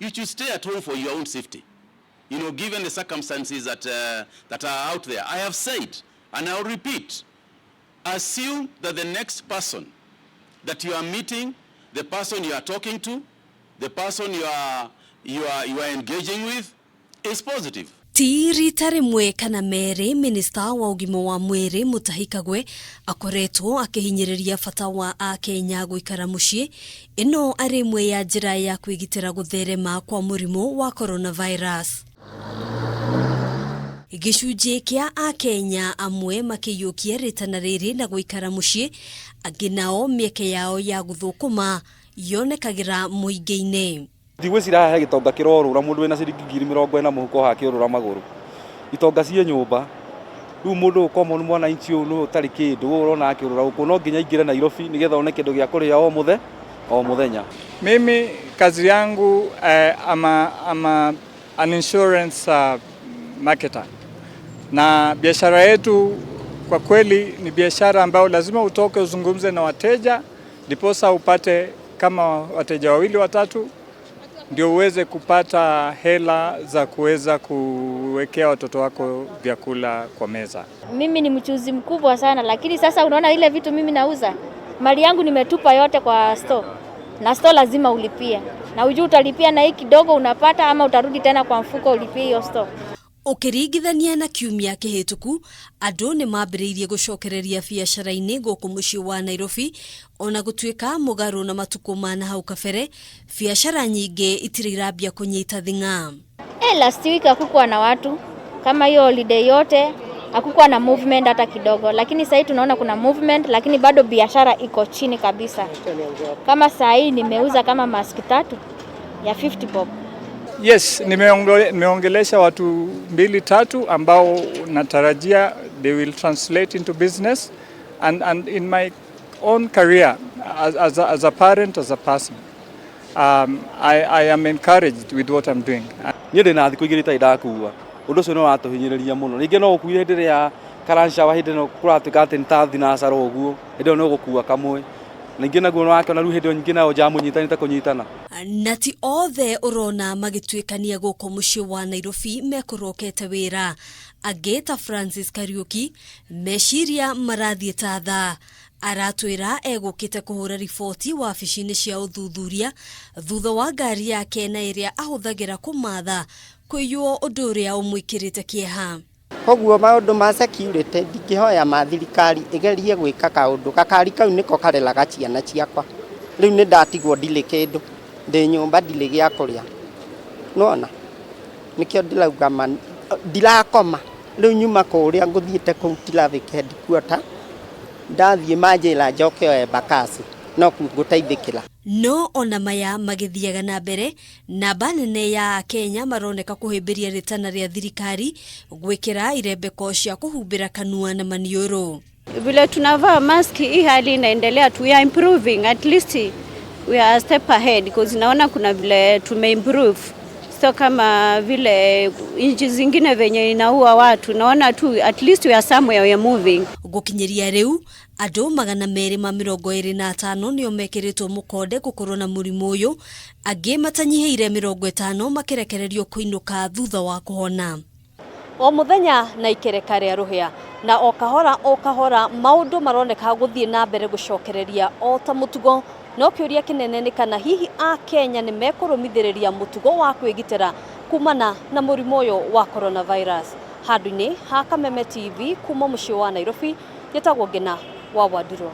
you should stay at home for your own safety. You know, given the circumstances that are out there. I have said, and I'll repeat, assume that the next person that you are meeting, the person you are talking to, the person you are engaging with is positive. Ti rita rimwe kana mere minista wa ugima wa mwiri Mutahi Kagwe akoretwo akihinyiriria bata wa Akenya guikara mucii ino ari imwe ya njira ya kwigitira gutherema kwa murimu wa coronavirus. Gicunjĩ kia Akenya amwe makiyukia ritana riri na guikara mucii angi nao mieke yao ya guthukuma yonekagira muingi-ini. Ndigwicira he gitonga kirorura mundu wina ciringi 20,000 muhuko hake urura maguru itonga cie nyumba riu mundu common mwana inchi no tari kindu urona akirura uko no nginya ingire Nairobi nigetha one kindu gia kuria o muthenya. Mimi kazi yangu ama an insurance marketer, na biashara yetu kwa kweli ni biashara ambayo lazima utoke uzungumze na wateja ndiposa upate kama wateja wawili watatu ndio uweze kupata hela za kuweza kuwekea watoto wako vyakula kwa meza. Mimi ni mchuzi mkubwa sana, lakini sasa unaona ile vitu mimi nauza, mali yangu nimetupa yote kwa store. Na store lazima ulipie. Na ujue utalipia na hii kidogo unapata ama utarudi tena kwa mfuko ulipie hiyo store. Ukirigithania na kiumia kihituku andu ni mambiriirie gucokereria biacara-ini guku mucii wa Nairobi ona gutuika mugaru na matuko mana hau kabere biacara nyingi itirabia kunyita thinga. Last week hakukuwa na watu kama hiyo holiday yote, hakukuwa na movement hata kidogo, lakini sasa tunaona kuna movement, lakini bado biashara iko chini kabisa. Kama sasa hii nimeuza kama mask 3 ya 50 bob. Yes, nimeongelesha watu 2-3 ambao natarajia they will translate into business and in my own career as a parent, as a person, I am encouraged with what I'm doing. Nyende na thiku igiri ndakuwa undu ucio no watuhinyiriria muno ninge no ukuire hindire ya karansha wa hindino kuratuka ati ntathi na asara uguo hindino no gukua kamwe ninge naguo no wake na ru hindino nyingi nao jamu nyitanite kunyitana. Nati othe urona magituikania guku mucii wa Nairobi mekurokete wira ageta Francis Kariuki meshiria marathie tatha aratwira egukite kuhura riboti wabici-ini cia uthuthuria thutha wa ngari yake na iria ahuthagira kumatha kwiywo undu uria umwikirite kieha. Koguo maundu ma security ndingihoya ma thirikari igerie gwika kaundu kakari kau niko karelaga ciana ciakwa riu ni ndatigwo ndile kindu ndi nyumba ndile gia kuria nona nikio ndilauga man ndirakoma riu nyuma kuria nguthiite ku traffic headquarter ndathie manjira njoke o Embakasi no ngutaithikira. No ona maya magithiaga na mbere namba nene ya Kenya maroneka kuhimbiria ritana ria thirikari gwikira irembeko cia kuhumbira kanua na manioro. Vile tunavaa mask hii hali inaendelea we are improving, at least we are a step ahead because naona kuna vile tumeimprove. So kama vile nchi zingine venye inaua watu naona tu at least we are somewhere, we are moving. Gukinyiria riu andu 225 nio mekiritwo mukonde gukorwo na murimu uyu angi matanyihiire 50 makirekererio kuinuka thutha wa kuhona. O muthenya na ikereka ria ruhia na o kahora maundu maroneka guthie na mbere gucokereria o ta mutugo. No kiuria kinene ni kana hihi Akenya ni mekurumithiriria mutugo wa kwigitira kumana na murimu uyu wa coronavirus. Handu-ini ha Kameme TV kuma mucii wa Nairobi, yetagwo Ngina wa Waduro.